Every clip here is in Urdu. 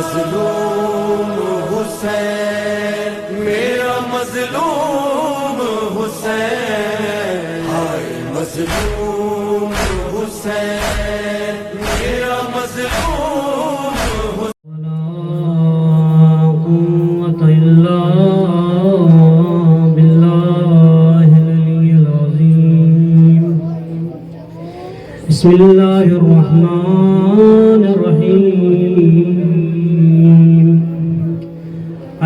مظلوم حسین میرا مظلوم حسین، ہائے مظلوم حسین میرا مظلوم حسین۔ ولا قوة إلا بالله العلي العظيم۔ بسم الله الرحمن الرحيم،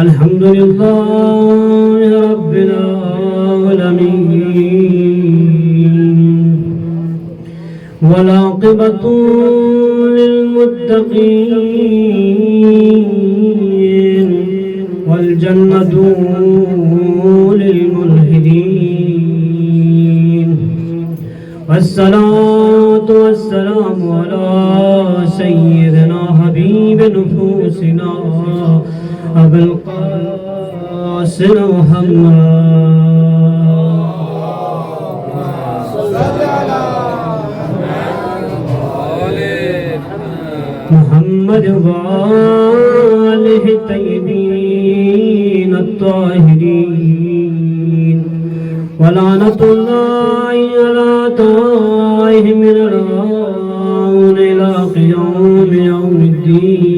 الحمد لله رب العالمين، والعاقبة للمتقين، والجنة للملحدين، والصلاة والسلام على سيدنا حبيب نفوسنا أبي القاسم محمد وآله الطيبين الطاهرين، ولعنة الله على طائهم من الآن إلى قيام يوم الدين۔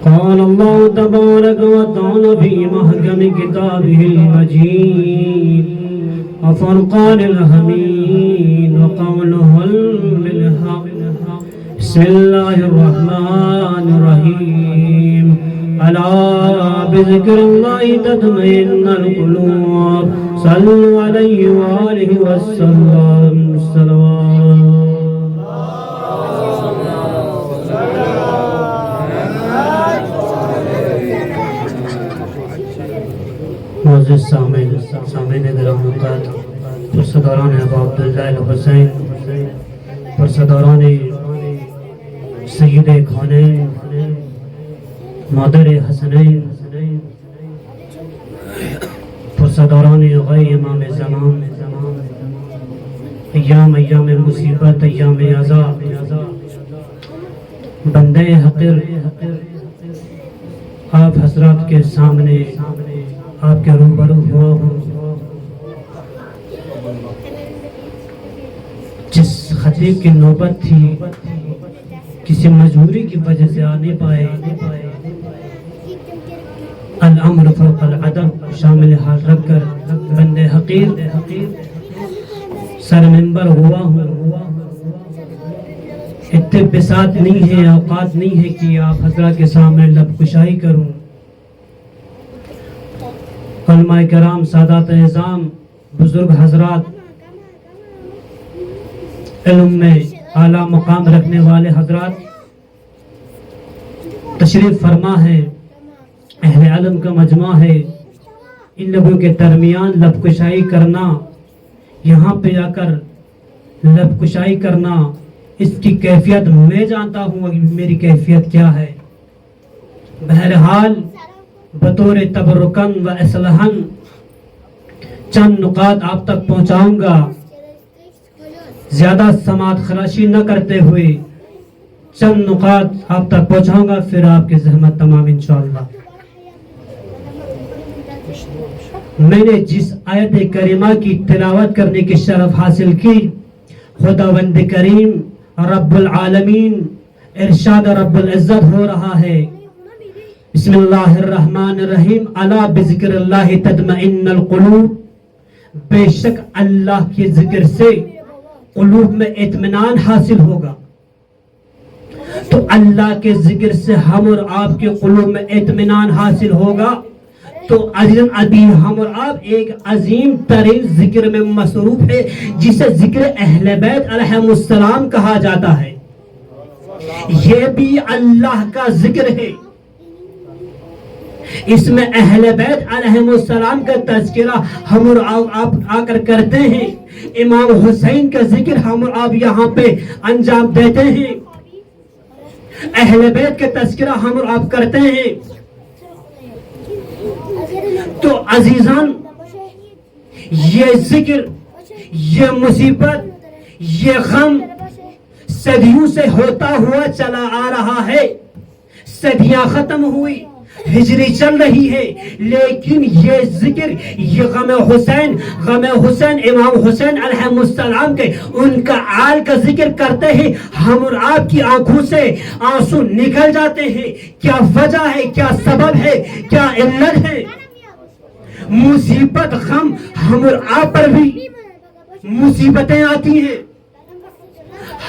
قال الله تبارك وتعالى في محكم كتابه المجيد وفرقان الحميد وقوله بالحق، بسم الله الرحمن الرحيم، ألا بذكر الله تطمئن القلوب، صلوا عليه وآله وسلم الصلوات۔ معزز سامعین گرامی اوقات، پرسداران ابا عبداللہ الحسین، پرسداران سید کونین، مادر حسنین، پرسداران غیر امام زمان، ایام مصیبت، ایام عذاب، بندے حقیر آپ حضرات کے سامنے آپ کے روبرو ہوا ہوں۔ جس خطیب کی نوبت تھی کسی مجبوری کی وجہ سے آ نہیں پائے، الامر فوق العدم شامل حال رکھ کر بندے حقیر سر منبر ہوا ہوں۔ اتنے بساط نہیں ہے، اوقات نہیں ہے کہ آپ حضرات کے سامنے لب کشائی کروں۔ علماء کرام، سادات اعظام، بزرگ حضرات، علم میں اعلیٰ مقام رکھنے والے حضرات تشریف فرما ہے، اہل علم کا مجمع ہے۔ ان لوگوں کے درمیان لب کشائی کرنا، یہاں پہ آ کر لب کشائی کرنا، اس کی کیفیت میں جانتا ہوں میری کیفیت کیا ہے۔ بہرحال بطور تبرکن و اصلاحاً چند نکات آپ تک پہنچاؤں گا، زیادہ سماعت خراشی نہ کرتے ہوئے چند نکات آپ تک پہنچاؤں گا، پھر آپ کی زحمت تمام انشاءاللہ۔ میں نے جس آیت کریمہ کی تلاوت کرنے کی شرف حاصل کی، خداوند کریم رب العالمین ارشاد رب العزت ہو رہا ہے، بسم اللہ الرحمن الرحیم، الا بذکر اللہ تطمئن القلوب، بے شک اللہ کے ذکر سے قلوب میں اطمینان حاصل ہوگا۔ تو اللہ کے ذکر سے ہم اور آپ کے قلوب میں اطمینان حاصل ہوگا، تو عزیزاً ابھی ہم اور آپ ایک عظیم ترین ذکر میں مصروف ہے، جسے ذکر اہل بیت علیہم السلام کہا جاتا ہے۔ یہ بھی اللہ کا ذکر ہے، اس میں اہل بیت علیہم السلام کا تذکرہ ہم اور آپ آ کر کرتے ہیں، امام حسین کا ذکر ہم اور آپ یہاں پہ انجام دیتے ہیں، اہل بیت کا تذکرہ ہم اور آپ کرتے ہیں۔ تو عزیزان، یہ ذکر، یہ مصیبت، یہ غم صدیوں سے ہوتا ہوا چلا آ رہا ہے. صدیاں ختم ہوئی, ہجری چل رہی ہے, لیکن یہ ذکر, یہ غم حسین امام حسین علیہ السلام کے ان کا آل کا ذکر کرتے ہیں, ہم اور آپ کی آنکھوں سے آنسو نکل جاتے ہیں. کیا وجہ ہے, کیا سبب ہے, کیا علت ہے؟ مصیبت غم ہم اور آپ پر بھی مصیبتیں آتی ہیں.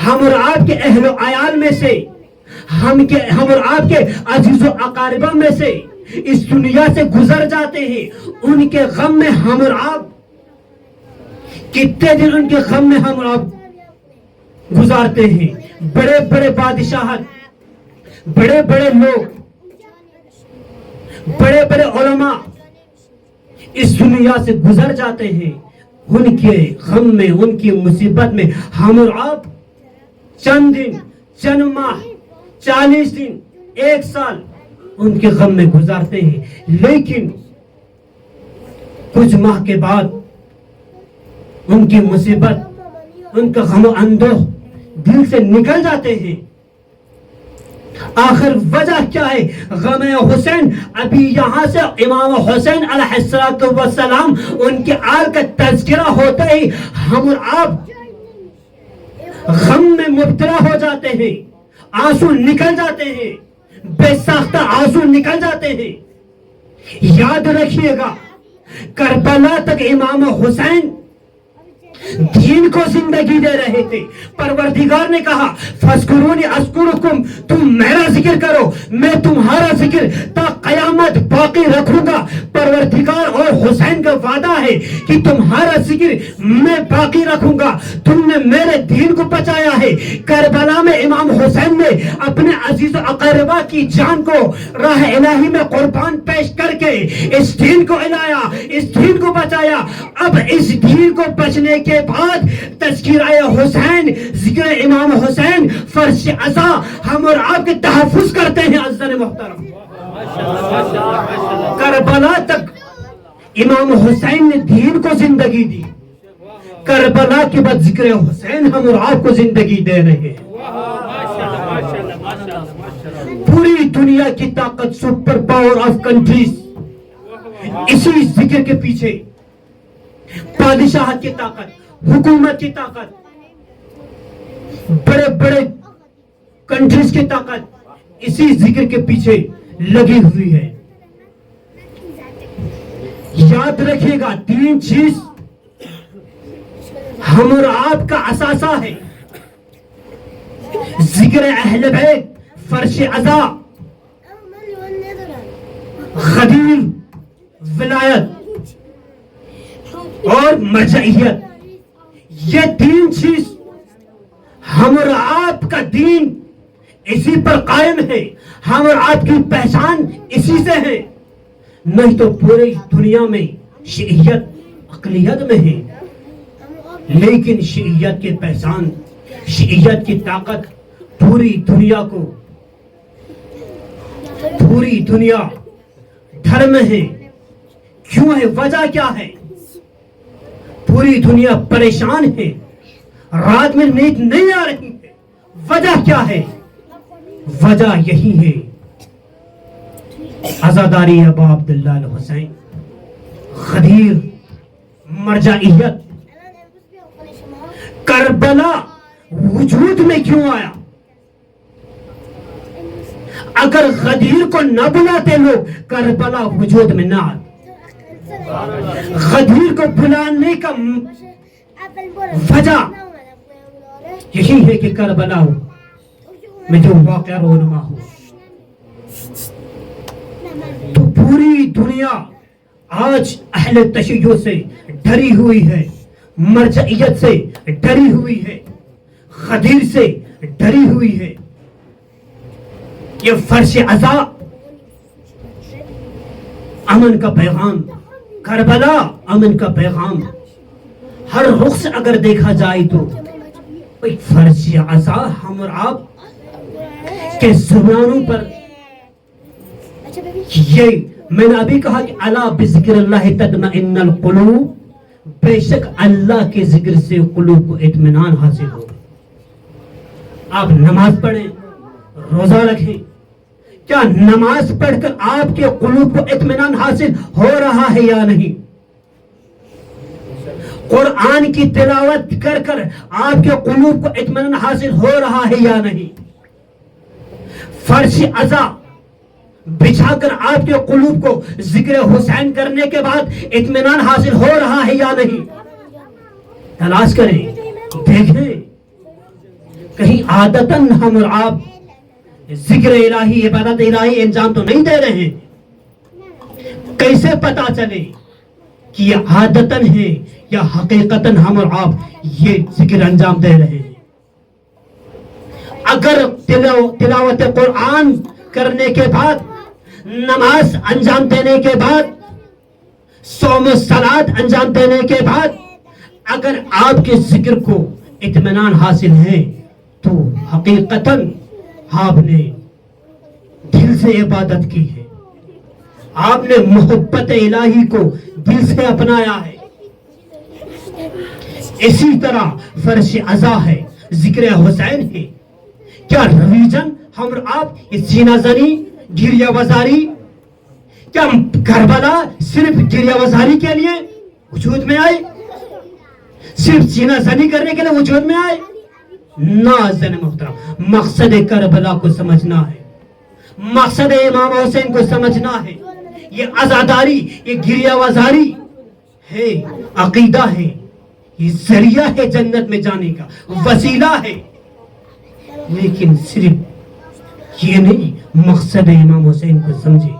ہم اور آپ کے اہل و عیال میں سے, ہم اور آپ کے عزیز و اقاربہ میں سے اس دنیا سے گزر جاتے ہیں. ان کے غم میں ہم اور آپ کتنے دن ان کے غم میں ہم اور آپ گزارتے ہیں. بڑے بڑے بادشاہت, بڑے بڑے لوگ, بڑے بڑے علماء اس دنیا سے گزر جاتے ہیں. ان کے غم میں, ان کی مصیبت میں ہم اور آپ چند دن, چند ماہ, 40 دن, 1 سال ان کے غم میں گزارتے ہیں. لیکن کچھ ماہ کے بعد ان کی مصیبت, ان کا غم و اندوہ دل سے نکل جاتے ہیں. آخر وجہ کیا ہے؟ غم حسین. ابھی یہاں سے امام حسین علیہ السلام ان کے آل کا تذکرہ ہوتا ہے, ہم اور آپ غم میں مبتلا ہو جاتے ہیں, آنسو نکل جاتے ہیں, بے ساختہ آنسو نکل جاتے ہیں. یاد رکھیے گا, کربلا تک امام حسین دین کو زندگی دے رہے تھے. پروردگار نے کہا فَاذْكُرُونِي أَذْكُرُكُمْ, تم میرا ذکر کرو, میں تمہارا ذکر تا قیامت باقی رکھوں گا. پروردگار اور حسین کا وعدہ ہے کہ تمہارا ذکر میں باقی رکھوں گا. تم نے میرے دین کو بچایا ہے. کربلا میں امام حسین نے اپنے عزیز و اقربا کی جان کو راہ الہی میں قربان پیش کر کے اس دین کو علایا, اس دین کو بچایا. اب اس دین کو بچنے کے بعد تذکرہ حسین, ذکر امام حسین, فرش عزا ہم اور آپ کے تحفظ کرتے ہیں. عزیزان محترم, کربلا تک امام حسین نے دین کو زندگی دی. کربلا کے بعد ذکر حسین ہم اور آپ کو زندگی دے رہے ہیں. پوری دنیا کی طاقت, سپر پاور آف کنٹریز اسی ذکر کے پیچھے, بادشاہت کی طاقت, حکومت کی طاقت, بڑے بڑے کنٹریز کی طاقت اسی ذکر کے پیچھے لگی ہوئی ہے. یاد رکھیے گا, 3 چیز ہم اور آپ کا اثاثہ ہے. ذکر اہل بیت, فرش عزا, غدیر, ولایت اور مرجعیت. یہ 3 چیز ہم اور آپ کا دین اسی پر قائم ہے. ہم اور آپ کی پہچان اسی سے ہے. نہیں تو پوری دنیا میں شیعیت اقلیت میں ہے, لیکن شیعیت کی پہچان, شیعیت کی طاقت پوری دنیا کو, پوری دنیا دھرم ہے. کیوں ہے؟ وجہ کیا ہے؟ پوری دنیا پریشان ہے, رات میں نیند نہیں آ رہی ہے. وجہ کیا ہے؟ وجہ یہی ہے عزاداری ابا عبداللہ الحسین, غدیر, مرجعیت. کربلا وجود میں کیوں آیا؟ اگر غدیر کو نہ بلاتے لوگ, کربلا وجود میں نہ آتا. غدیر کو بلانے کا وجہ یہی ہے کہ کربلا میں جو واقعہ رونما ہو. تو پوری دنیا آج اہل تشیع سے ڈری ہوئی ہے, مرجعیت سے ڈری ہوئی ہے, غدیر سے ڈری ہوئی ہے. یہ فرش عزا امن کا پیغام, کربلا امن کا پیغام. ہر رخ سے اگر دیکھا جائے تو فرش عزا ہم اور آپ کے زبانوں پر, یہ میں نے ابھی کہا کہ الا بذکر اللہ تطمئن القلوب, بے شک اللہ کے ذکر سے قلوب کو اطمینان حاصل ہو. آپ نماز پڑھیں، روزہ رکھیں، کیا نماز پڑھ کر آپ کے قلوب کو اطمینان حاصل ہو رہا ہے یا نہیں؟ قرآن کی تلاوت کر کر آپ کے قلوب کو اطمینان حاصل ہو رہا ہے یا نہیں؟ فرش عزا بچھا کر آپ کے قلوب کو ذکر حسین کرنے کے بعد اطمینان حاصل ہو رہا ہے یا نہیں؟ تلاش کریں، دیکھیں، کہیں عادتاً ہم اور آپ ذکر الہی، عبادت الہی انجام تو نہیں دے رہے ہیں؟ کیسے پتا چلے کہ یہ عادتاً ہے یا حقیقتاً ہم اور آپ یہ ذکر انجام دے رہے ہیں؟ اگر تلاوت قرآن کرنے کے بعد، نماز انجام دینے کے بعد، صوم و صلات انجام دینے کے بعد اگر آپ کے ذکر کو اطمینان حاصل ہے تو حقیقتاً آپ نے دل سے عبادت کی ہے، آپ نے محبت الہی کو دل سے اپنایا ہے۔ اسی طرح فرش عزا ہے، ذکر حسین ہے، کیا ریلیجن ہم اور آپ یہ سینہ زنی، گریہ وزاری، کیا کربلا صرف گریہ وزاری کے لیے وجود میں آئے، صرف سینہ زنی کرنے کے لیے وجود میں آئے؟ ناظرین محترم، مقصد کربلا کو سمجھنا ہے، مقصد امام حسین کو سمجھنا ہے۔ یہ عزاداری، یہ گریہ وزاری ہے، عقیدہ ہے، یہ ذریعہ ہے جنت میں جانے کا، وسیلہ ہے، لیکن صرف یہ نہیں۔ مقصد امام حسین کو سمجھے،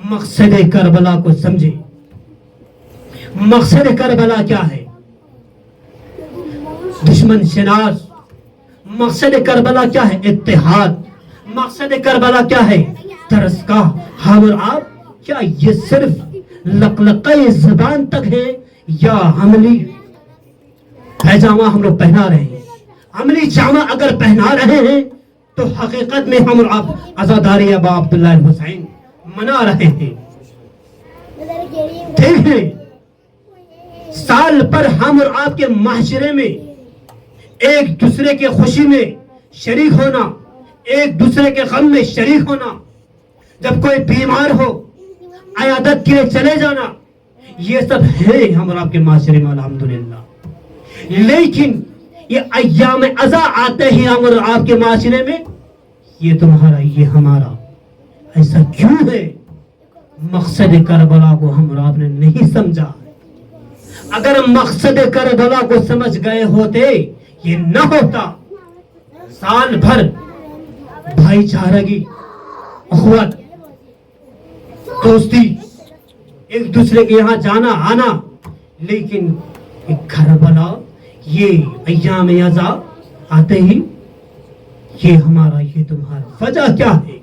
مقصد کربلا کو سمجھے۔ مقصد کربلا کیا ہے؟ دشمن شناس۔ مقصد کربلا کیا ہے؟ اتحاد۔ مقصد کربلا کیا ہے؟ ترسگاہ۔ ہم اور آپ کیا یہ صرف لقلقہ زبان تک ہے یا عملی پیجامہ ہم لوگ پہنا رہے ہیں؟ عملی جامہ اگر پہنا رہے ہیں تو حقیقت میں ہم اور آپ عزاداری ابا عبداللہ الحسین منا رہے ہیں۔ دیکھیں، سال پر ہم اور آپ کے معاشرے میں ایک دوسرے کے خوشی میں شریک ہونا، ایک دوسرے کے غم میں شریک ہونا، جب کوئی بیمار ہو عیادت کے لیے چلے جانا، یہ سب ہے ہم اور آپ کے معاشرے میں الحمدللہ۔ لیکن یہ ایام عزا آتے ہی ہم اور آپ کے معاشرے میں یہ تمہارا، یہ ہمارا، ایسا کیوں ہے؟ مقصد کربلا کو ہم اور آپ نے نہیں سمجھا۔ اگر مقصد کربلا کو سمجھ گئے ہوتے یہ نہ ہوتا۔ سال بھر بھائی چارگی، اخوت، دوستی، ایک دوسرے کے یہاں جانا آنا، لیکن کربلا، یہ ایام عزا آتے ہی یہ ہمارا، یہ تمہارا، وجہ کیا ہے؟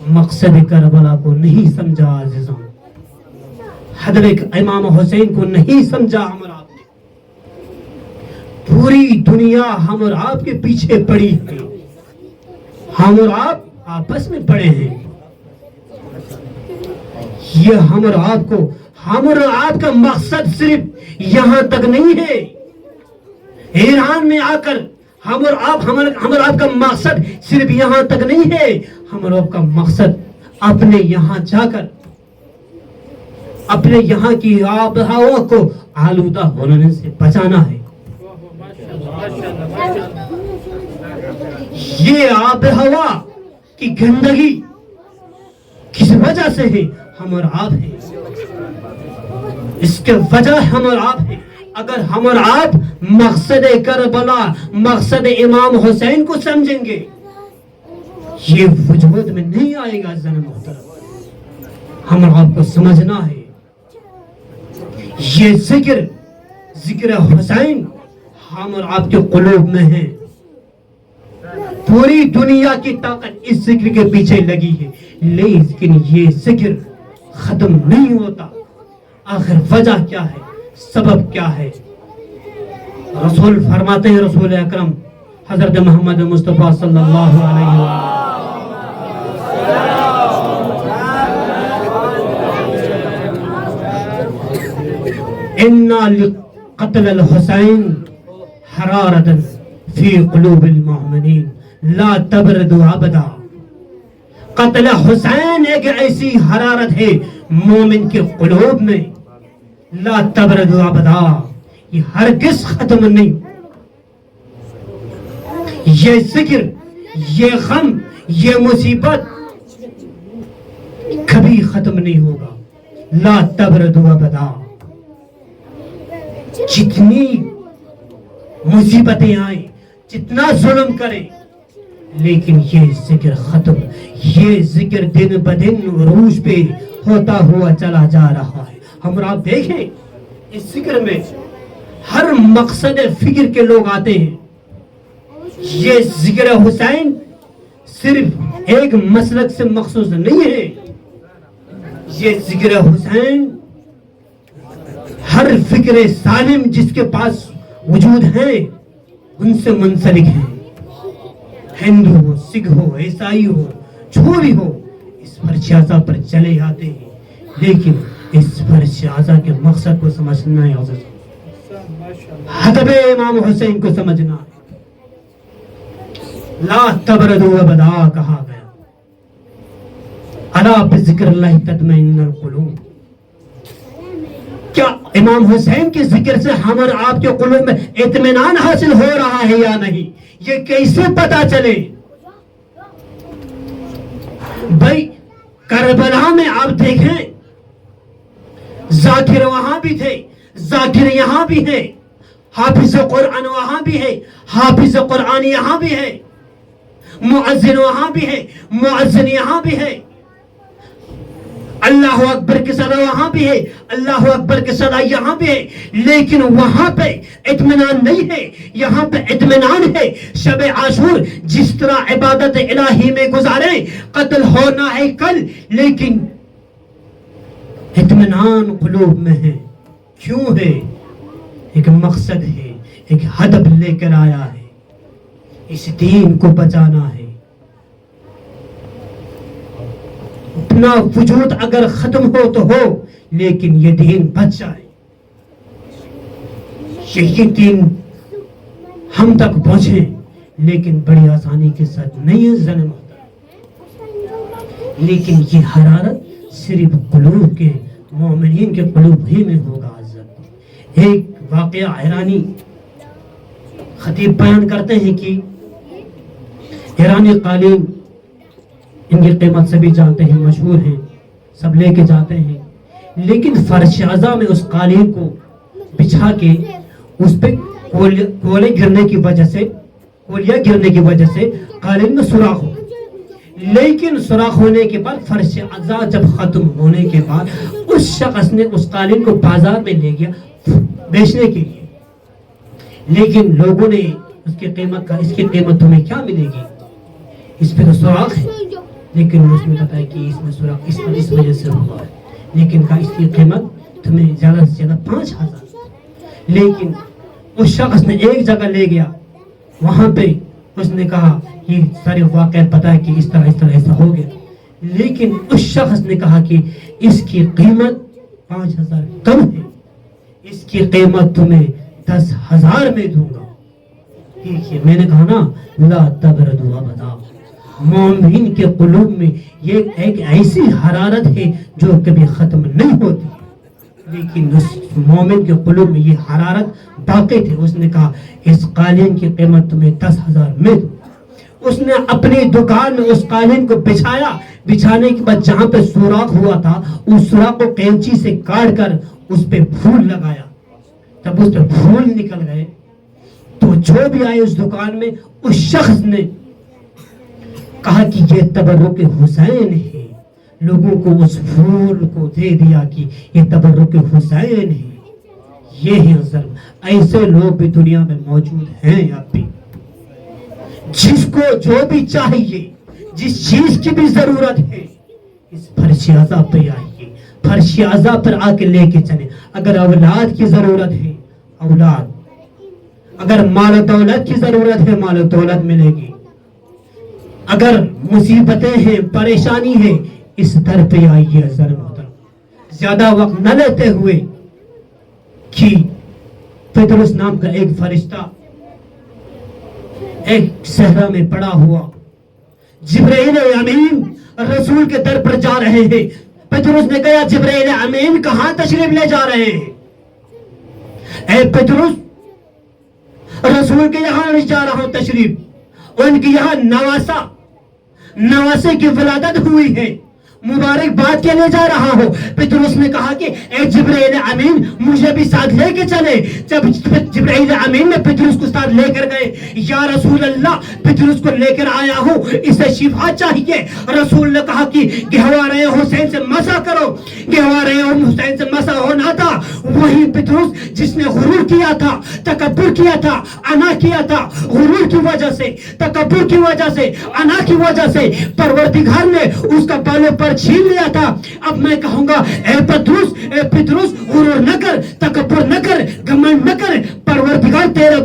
مقصد کربلا کو نہیں سمجھا عزیزوں، حضرت امام حسین کو نہیں سمجھا ہم اور آپ نے۔ پوری دنیا ہم اور آپ کے پیچھے پڑی ہے، ہم اور آپ آپس میں پڑے ہیں۔ یہ ہم اور آپ کو، ہم اور آپ کا مقصد صرف یہاں تک نہیں ہے۔ ایران میں آ کر ہم اور آپ کا مقصد صرف یہاں تک نہیں ہے۔ ہم اور آپ کا مقصد اپنے یہاں جا کر اپنے یہاں کی آب و ہوا کو آلودہ ہونے سے بچانا ہے۔ یہ آب و ہوا کی گندگی کس وجہ سے ہے؟ ہم اور آپ ہیں، اس کے وجہ ہم اور آپ ہیں۔ اگر ہم اور آپ مقصد کربلا، مقصد امام حسین کو سمجھیں گے، یہ وجود میں نہیں آئے گا۔ زن محترم، ہم اور آپ کو سمجھنا ہے، یہ ذکر حسین ہم اور آپ کے قلوب میں ہے۔ پوری دنیا کی طاقت اس ذکر کے پیچھے لگی ہے، لیکن یہ ذکر ختم نہیں ہوتا۔ آخر وجہ کیا ہے؟ سبب کیا ہے؟ رسول فرماتے ہیں، رسول اکرم حضرت محمد مصطفیٰ صلی اللہ علیہ وسلم، اِنَّا لِقَتْلِ الْحُسَيْنِ حَرَارَةً فی قلوب المؤمنین لا تبردوا ابدا. قتل حسین ایک ایسی حرارت ہے مومن کے قلوب میں. لا تبردوا ابدا، یہ ہرگز ختم نہیں. یہ ذکر، یہ غم، یہ مصیبت کبھی ختم نہیں ہوگا. لا تبردوا ابدا. جتنی مصیبتیں آئیں، جتنا ظلم کریں، لیکن یہ ذکر ختم، یہ ذکر دن بدن عروج پہ ہوتا ہوا چلا جا رہا ہے. ہم اور آپ دیکھیں اس ذکر میں ہر مقصد فکر کے لوگ آتے ہیں. یہ ذکر حسین صرف ایک مسلک سے مخصوص نہیں ہے. یہ ذکر حسین ہر فکر سالم جس کے پاس وجود ہے ان سے منسلک ہے. ہندو ہو، سکھ ہو، عیسائی ہو، جو بھی ہو، اس فرش اعظم پر چلے آتے ہیں. لیکن اس فرش اعظم کے مقصد کو سمجھنا ہے، ہدف امام حسین کو سمجھنا ہے. لا تبردوا ابدا کہا گیا. الا بذکر اللہ تطمئن القلوب. کیا امام حسین کے ذکر سے ہم اور آپ کے قلوب میں اطمینان حاصل ہو رہا ہے یا نہیں؟ یہ کیسے پتا چلے؟ بھائی کربلا میں آپ دیکھیں، ذاکر وہاں بھی تھے، ذاکر یہاں بھی ہے، حافظ قرآن وہاں بھی ہے، حافظ قرآن یہاں بھی ہے، مؤذن وہاں بھی ہے، مؤذن یہاں بھی ہے، اللہ اکبر کی صدا وہاں بھی ہے، اللہ اکبر کی صدا یہاں بھی ہے. لیکن وہاں پہ اطمینان نہیں ہے، یہاں پہ اطمینان ہے. شب عاشور جس طرح عبادت الہی میں گزارے، قتل ہونا ہے کل، لیکن اطمینان قلوب میں ہے. کیوں ہے؟ ایک مقصد ہے، ایک ہدف لے کر آیا ہے، اس دین کو بچانا ہے. اپنا وجود اگر ختم ہو تو ہو، لیکن یہ دین بچ جائے. یہی دین ہم تک پہنچے، لیکن بڑی آسانی کے ساتھ نہیں جنم ہوتا. لیکن یہ حرارت صرف قلوب کے مومنین کے قلوب ہی میں ہوگا. ایک واقعہ ایرانی خطیب بیان کرتے ہیں کہ ایرانی قالین، ان کی قیمت سبھی جانتے ہیں، مشہور ہیں، سب لے کے جاتے ہیں. لیکن فرش اعظم میں اس قالین کو بچھا کے اس پہ کولے گرنے کی وجہ سے، کولیاں گرنے کی وجہ سے قالین میں سوراخ ہو. لیکن سوراخ ہونے کے بعد فرش اعظم جب ختم ہونے کے بعد اس شخص نے اس قالین کو بازار میں لے گیا بیچنے کے لیے. لیکن لوگوں نے اس کی قیمت تمہیں کیا ملے گی، اس پہ تو سوراخ ہے. لیکن اس نے بتایا کہ اس میں سوراخ اس وجہ سے ہوا ہے، لیکن اس کی قیمت تمہیں زیادہ سے زیادہ 5,000. لیکن اس شخص نے ایک جگہ لے گیا، وہاں پہ اس نے کہا یہ سارے واقعات پتا ہے کہ اس طرح ایسا ہو گیا. لیکن اس شخص نے کہا کہ اس کی قیمت 5,000 کم ہے، اس کی قیمت تمہیں 10,000 میں دوں گا. دیکھیے میں نے کہا نا، لا تبردوا ابدا. مومن کے قلوب میں یہ ایک ایسی حرارت ہے جو کبھی ختم نہیں ہوتی، لیکن اس مومن کے قلوب میں یہ حرارت باقی تھی. اس نے کہا اس قالین کی قیمت تمہیں 10,000 میں دوں. اس نے اپنی دکان میں اس قالین کو بچھایا. بچھانے کے بعد جہاں پہ سوراخ ہوا تھا اس سوراخ کو قینچی سے کاٹ کر اس پہ پھول لگایا. جب اس پہ پھول نکل گئے تو جو بھی آئے اس دکان میں، اس شخص نے کہا کہ یہ تبرک حسین ہے. لوگوں کو اس پھول کو دے دیا کہ یہ تبرک حسین ہے. یہ ہے ظلم. ایسے لوگ بھی دنیا میں موجود ہیں. اب بھی جس کو جو بھی چاہیے، جس چیز کی بھی ضرورت ہے، اس فرش اعظم پہ آئیے، فرش اعظم پر آ کے لے کے چلے. اگر اولاد کی ضرورت ہے، اولاد. اگر مال و دولت کی ضرورت ہے، مال و دولت ملے گی. اگر مصیبتیں ہیں، پریشانی ہے، اس در پہ آئیے. ظلم محترم زیادہ وقت نہ لیتے ہوئے کہ پطرس نام کا ایک فرشتہ ایک صحرا میں پڑا ہوا جبرائیل امین رسول کے در پر جا رہے ہیں. پطرس نے کہا جبرائیل امین کہاں تشریف لے جا رہے ہیں؟ اے پطرس رسول کے یہاں لے جا رہا ہوں تشریف. ان کے یہاں نواسے کی ولادت ہوئی ہے، مبارک بات کے لے جا رہا ہوں. پطرس نے کہا کہ اے جبرائیل امین مجھے بھی ساتھ لے کے چلے. جب جبرائیل امین نے پطرس کو ساتھ لے کر گئے، یا رسول اللہ پطرس کو لے کر آیا ہوں، اسے شفا چاہیے. رسول نے کہا کہ گہوارے حسین سے مسا کرو. گہوارے حسین سے مسا ہونا تھا وہی پطرس جس نے غرور کیا تھا، تکبر کیا تھا، انا کیا تھا. غرور کی وجہ سے، تکبر کی وجہ سے، انا کی وجہ سے پروردگار نے اس کا بالوں پر چھین لیا تھا. اب میں کہوں گا اے پطرس غرور نہ کر، تکبر نہ کر، گھمنڈ نہ کر، پروردگار تیرے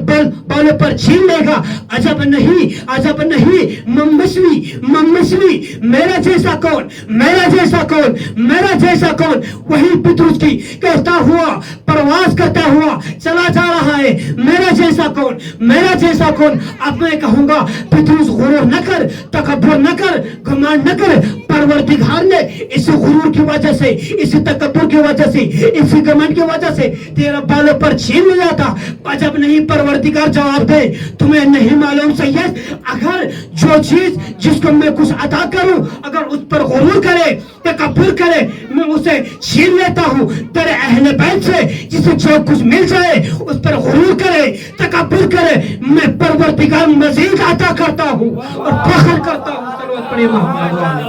بالوں پر چھین لے گا. عجب نہیں، عجب نہیں. ممشوی میرا جیسا کون، میرا جیسا کون، میرا جیسا کون. وہی پطرس کی کہتا ہوا پرواز کرتا ہوا چلا جا رہا ہے، میرا جیسا کون، میرا جیسا کون. اب میں کہوں گا پطرس غرور نہ کر، تکبر نہ کر، گھمنڈ نہ کر. پروردگار نے اس غرور کی وجہ سے، اس تکبر کی وجہ سے، اس گھمنڈ کی وجہ سے تیرا بالوں پر چھین لیا تھا. عجب نہیں. پروردگار جواب دے تمہیں نہیں معلوم سید، اگر جو چیز جس کو میں کچھ عطا کروں اگر اس پر غرور کرے، تکبر کرے، میں اسے چھین لیتا ہوں. تیرے اہل بیت سے جسے جو کچھ مل جائے اس پر غرور کرے، تکبر کرے، میں پروردگار مزید عطا کرتا ہوں اور فخر کرتا ہوں. صلوات پڑھیے محمد.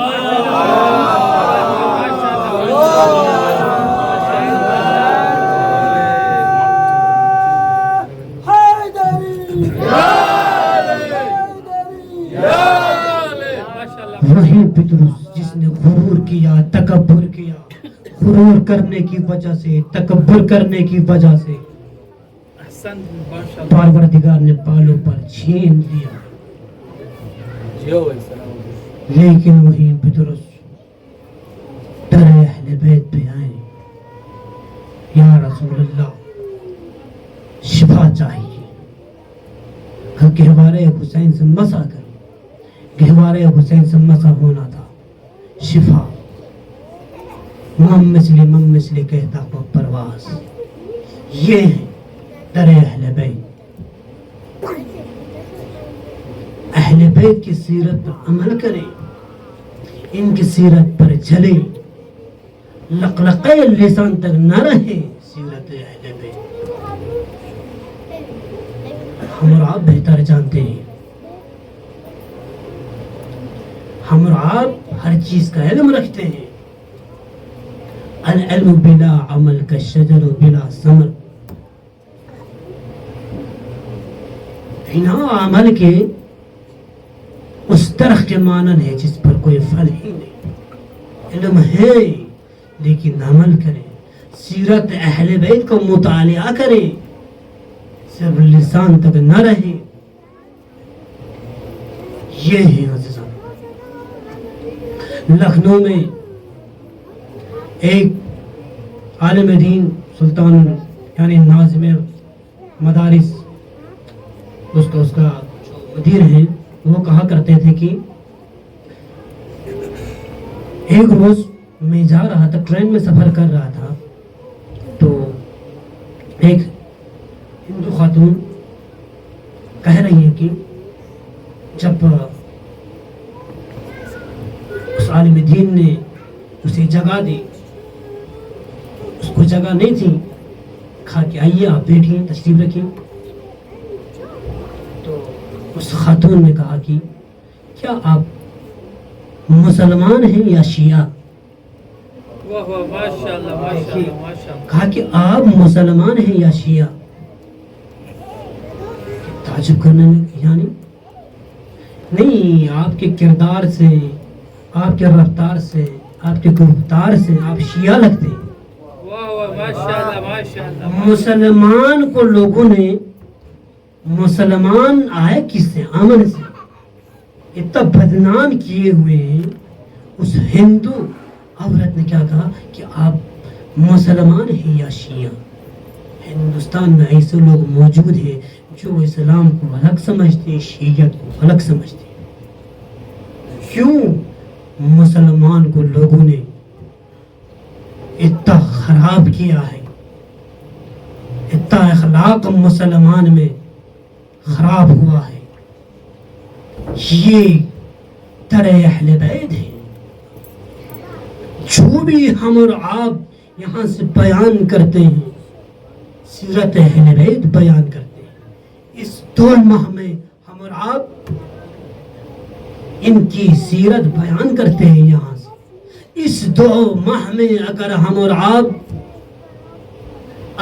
وہی پطرس جس نے غرور کیا، تکبر کیا، غرور کرنے کی وجہ سے، تکبر کرنے کی وجہ سے پروردگار نے بالوں پر چھین لیا. لیکن وہی پطرس ڈرے اہل بیت پہ آئے، یا رسول اللہ شفا چاہیے. گہوارے حسین سے مسا کر، گہوارے حسین سے مسا ہونا تھا. شفا ممثلی کہتا ہوا پرواز. یہ ہے در اہل بیت. اہل بیت کی سیرت پر عمل کریں، ان کی سیرت پر چلیں، لقلقے لسان تک نہ رہے. سیرت اہل بیت ہم اور آپ بہتر جانتے ہیں. ہم اور آپ ہر چیز کا علم رکھتے ہیں. العلم بلا عمل کا شجر بلا ثمر. بنا عمل کے اس درخت کے مانند ہے جس پر کوئی پھل ہی نہیں. علم ہے لیکن عمل کریں. سیرت اہل بیت کو مطالعہ کریں، صرف لسان تک نہ رہے. یہ ہے عزیزان. لکھنؤ میں ایک عالم دین سلطان یعنی ناظم مدارس اس کا جو مدیر ہیں وہ کہا کرتے تھے کہ ایک روز میں جا رہا تھا، ٹرین میں سفر کر رہا تھا، تو ایک ہندو خاتون کہہ رہی ہے کہ جب اس عالم دین نے اسے جگہ دی، اس کو جگہ نہیں تھی، کہا کہ آئیے آپ بیٹھیں، تشریف رکھیں. تو اس خاتون نے کہا کہ کیا آپ مسلمان ہیں یا شیعہ؟ کہا کہ آپ مسلمان ہیں یا شیعہ؟ تعجب کرنے میں یعنی نہیں، آپ کے کردار سے، آپ کے رفتار سے، آپ کے گفتار سے آپ شیعہ لگتے ہیں. مسلمان کو لوگوں نے، مسلمان آئے کس سے؟ امن سے. اتنا بدنام کیے ہوئے ہیں. اس ہندو عورت نے کیا کہا کہ آپ مسلمان ہیں یا شیعہ؟ ہندوستان میں ایسے لوگ موجود ہیں جو اسلام کو الگ سمجھتے ہیں، شیعیت کو الگ سمجھتے ہیں. کیوں مسلمان کو لوگوں نے اتنا خراب کیا ہے، اتنا اخلاق مسلمان میں خراب ہوا ہے. یہ ترے اہل بیت ہے. جو بھی ہم اور آپ یہاں سے بیان کرتے ہیں، سیرت اہل بیت بیان کرتے ہیں. اس 2 ماہ میں ہم اور آپ ان کی سیرت بیان کرتے ہیں. یہاں سے اس 2 ماہ میں اگر ہم اور آپ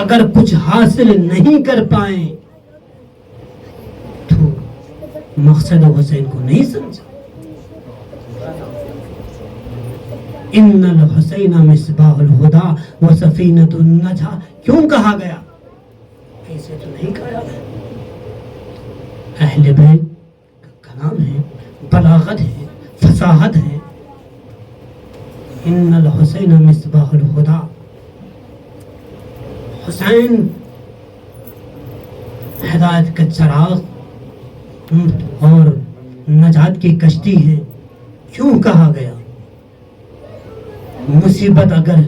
اگر کچھ حاصل نہیں کر پائیں تو مقصد حسین کو نہیں سمجھا. ان الحسین مصباح الہدی و سفینۃ النجاۃ کیوں کہا گیا؟ ایسے تو نہیں کہا گیا. اہل بیت کا کلام ہے، بلاغت ہے، فصاحت ہے. ان الحسین مصباح الہدی، حسین ہدایت کا چراغ اور نجات کی کشتی ہے. کیوں کہا گیا؟ مصیبت اگر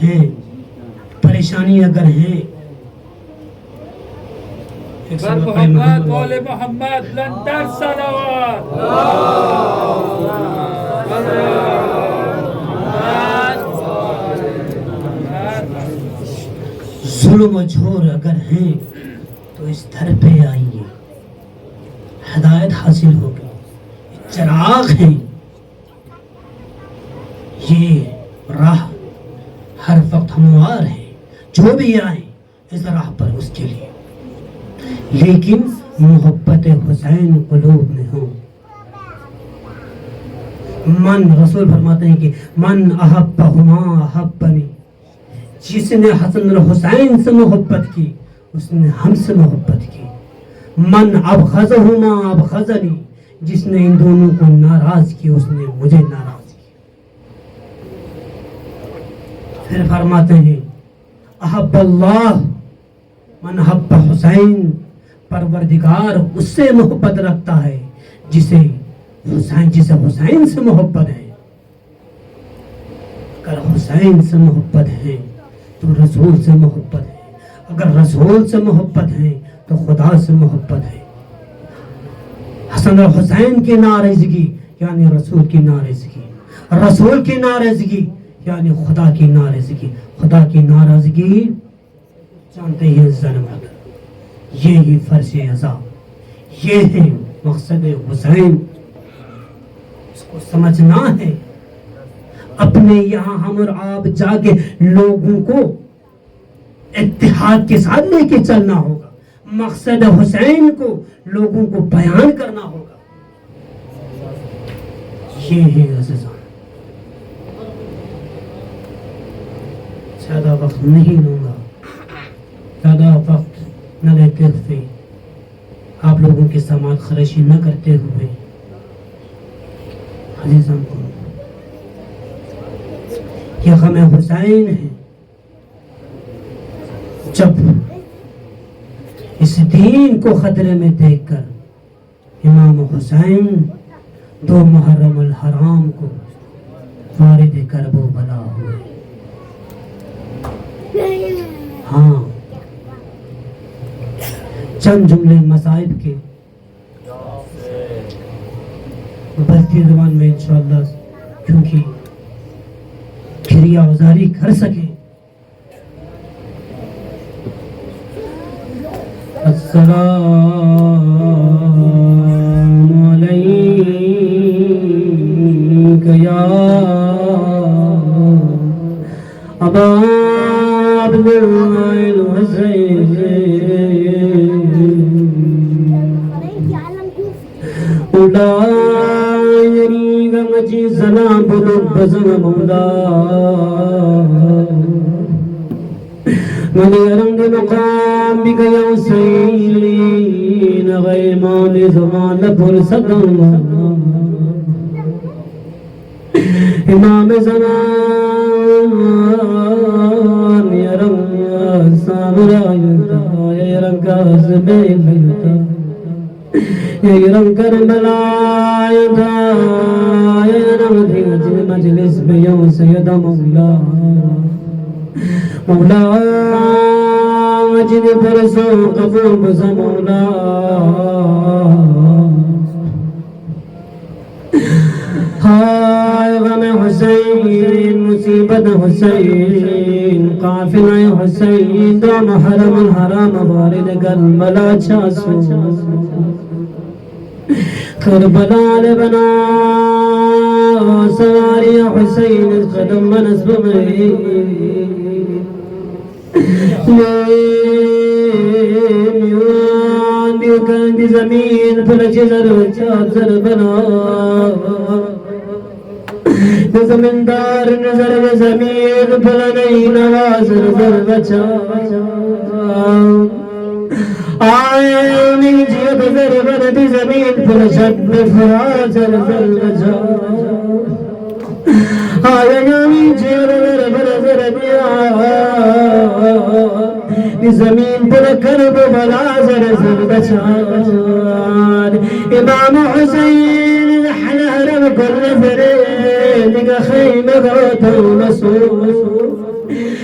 ہے، پریشانی اگر ہے، محمد مول محمد لندر صلوات ظلم و جھور اگر ہیں تو اس در پہ آئیے، ہدایت حاصل ہوگی. چراغ ہیں، یہ راہ ہر وقت ہموار ہے. جو بھی آئے اس راہ پر اس کے لیے، لیکن محبت حسین قلوب میں ہو. من رسول فرماتے ہیں کہ من احبہما احبنی، جس نے حسن اور حسین سے محبت کی اس نے ہم سے محبت کی. من ابغضہما ابغضنی، جس نے ان دونوں کو ناراض کی اس نے مجھے ناراض کی. پھر فرماتے ہیں احب اللہ من احب حسین، پروردگار اس سے محبت رکھتا ہے جسے حسین سے محبت ہے. اگر حسین سے محبت ہے تو رسول سے محبت ہے، اگر رسول سے محبت ہے تو خدا سے محبت ہے. حسن اور حسین کی ناراضگی یعنی رسول کی ناراضگی، رسول کی ناراضگی یعنی خدا کی ناراضگی. خدا کی ناراضگی جانتے ہیں ظلمت، یہی فرض عذاب، یہ ہے مقصد حسین. اس کو سمجھنا ہے. اپنے یہاں ہم اور آپ جا کے لوگوں کو اتحاد کے ساتھ لے کے چلنا ہوگا. مقصد حسین کو لوگوں کو بیان کرنا ہوگا. یہ ہے عزیزان. زیادہ وقت نہیں لوں گا، زیادہ وقت نہ لیتے ہوئے، آپ لوگوں کے سماعت خراشی نہ کرتے ہوئے، عزیزان کو یہ غم حسین ہے. جب اس دین کو خطرے میں دیکھ کر امام حسین 2 محرم الحرام کو وارد کرب و بلا ہوئے. ہاں، چند جملے مصائب کے بلتی زبان میں انشاءاللہ، کیونکہ کریا وزاری کر سکے. السلام علیک یا ابا عبداللہ الحسین، اولا یریگ مجی سلام بلو بزن مولا من رنگ مقام بک یا حسین، غیمان زمان پر صدم امام زمان یا رنگ یا سامرا یا رنگ عزم بیتا يرم كربلا يا نمذج المجلس بيوم سيد مولا مولا مجد فرسو قبول بز مولا ہائے غم حسین مصیبت حسین قافلہ حسین دام حرم الحرام وارد کربلا چاسو کربلا لبنا سواری حسین قدم منصب میں لیمیان دی زمین پلچ ضرور بنا زمیندار نظر زمین بھلا نہیں نواز نظر بچا آئے امین جیب ذر بردی زمین بھلا شد فراز نظر بچا آئے امین جیب ذر بردی زمین بھلا کرب بلا نظر بچا امام حسین نحن هرم كل فريد خيمة قاطع مسؤول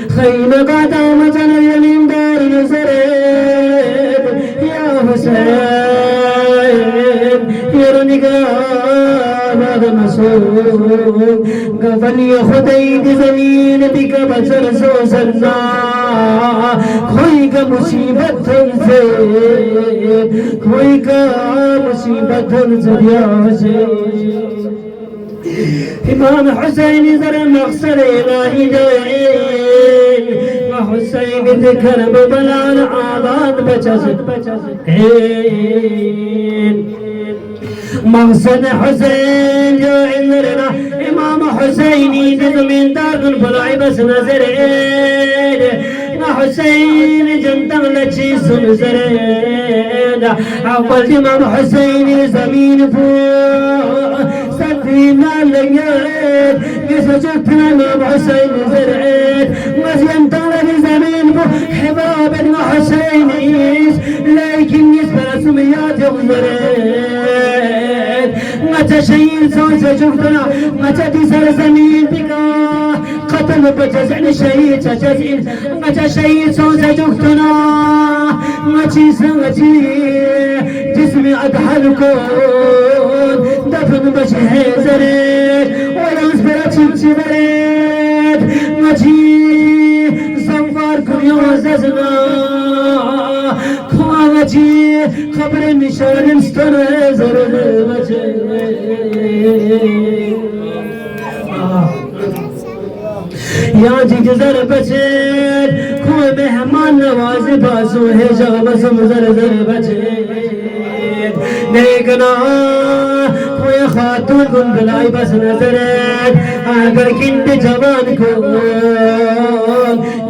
خيمة قاطع مثلا يمين دار نزريد يا حسين يرني قاطع مسؤول قفني خديد زمين بك بسر سوسنا کوئی کا مصیبت سے کوئی کا مصیبت سے امام حسین ذرا مقصد الہی جائیں حسین ذکر ببلال آباد بچا مقصد حسین جو عندنا امام حسینی زمیندار کن بلائی بس نظر حسین جنتا لچی سن زرین اول امام حسین زمین پو سفینہ لگیت کسا جتنا امام حسین زرین مزین طالب زمین پو حباب امام حسین ایس لیکن نسبة سمیات زرین مچا شہین سوچ جفتنا مچا دیسر زمین بکا قتل بجزعن شهيد جزعن مجا شهيد صوت جوكتنا مجي سمجي جسمي أدحل كون دفن بجي زريد ولنس براتي بريد مجي زنفار كل يوم ززنا كما مجي خبر مشان مستنزر مجي یا جی جزر بچیر کوئی مہمان نواز بازو ہے جامسم زر بچیر نیکنا کوئی خاتون کن بلائی بس نظرت اگر کند جوان کن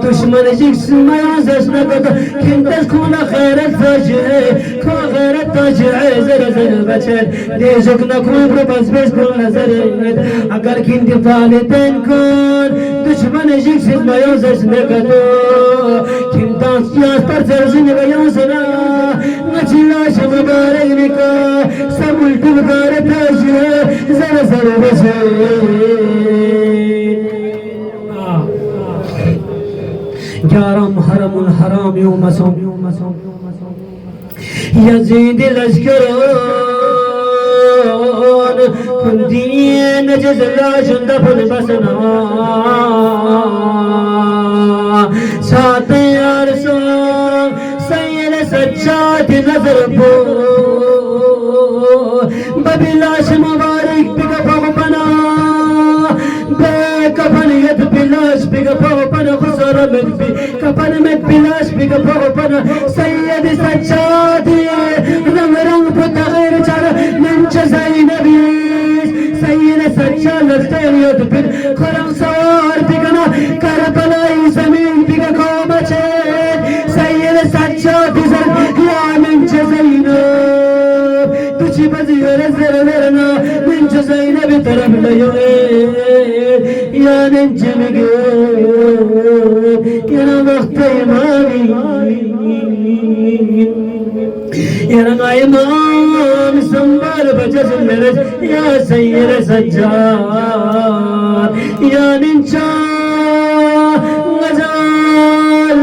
دشمن جکس میازش نکد کندش کن خیرت تاجعه کن خیرت تاجعه زر بچیر دیجک نکن رو بس بس کن نظرت اگر کند والدین کن دشمن جکس میازش نکد کندان سیاس پر سرزن بیازنا نچلاش مبارک نکا سمول تبگار تاجعه زر بچیر گیارم حرم الحرام یوم سوم یزید لشکران کندین جزلا شندفن بسنا سات عرصان سید سجاد نظر پو ببلاش مبارک بگفا بنا کفن ید بلاش بگفا بنا خسر مد بی کفن مد بلاش بگفا بنا سید سجاد رنگ رنگ پتغیر چار من جزای نبیش سید سجاد لفتر ید بل خرم سوار بگنا کربلائی زمین بگا بچید سید سجاد زر یا من جزای نب تجی بزی ورزر ورنا من جزای نبی طرف لیوئے یا ننجمگ یا وقت امامی یا امام جزم رج يا سيد سجاد يا ننشا غزال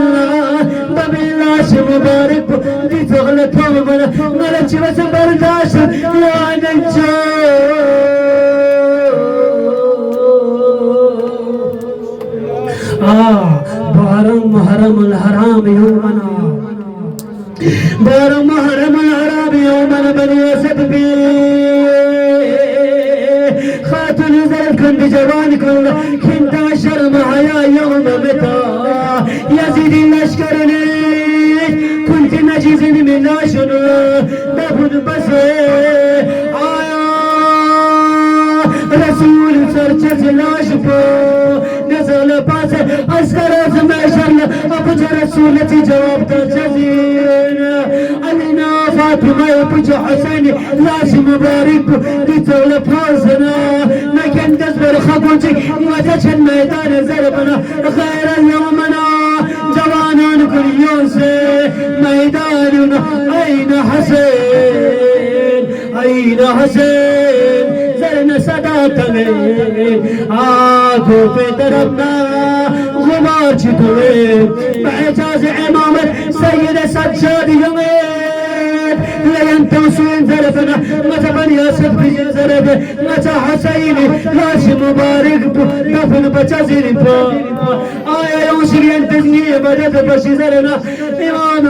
ببلاش مبارك دي تغلط ومنا غلط بس برداش يا ننشا بارم محرم الحرام يومنا بارم محرم الحرام يومنا بني أسد بي خاتل زرد كن بجوانكم كنت أشر معايا يوم متى يزيد الأشكر ليك كنت نجيز من أشنو دفن بس رسول سرچ لاشپو نزل پاس اسکر ازم شرل ابو رسول تی جواب تا جزین علینا فاطمہ پوچھ حسین لاش مبارک دیتول پاسنا نکن دزبر خبوچ وجچن میدان زربنا خیر اليومنا جوانان کلیون سے میداننا این حسین این حسین زرنا صدات میں آگو پہ دربنا غبار چھتوے بعجاز امامت سید سجاد یمید لین توسوین زرفنا متا بنی اسد بجن زرد متا حسینی لاش مبارک بو دفن بچا زیری پا آیا یوشی انتزنی مدد بشی زرنا امام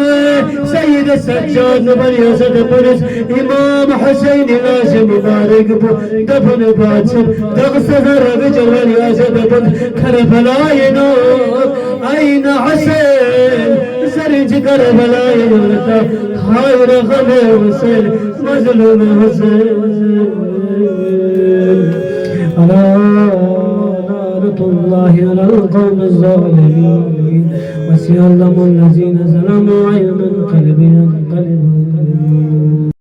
سید سجاد بنی اسد برس امام حسینی لاش مبارک بو دفن بچا دغس زرد جوانی اسد بد کربلای نور این حسین سرج کربلای نورتا خیر غم حسین مظلوم حسین لعنة الله على القوم الظالمين وسيعلم الذين ظلموا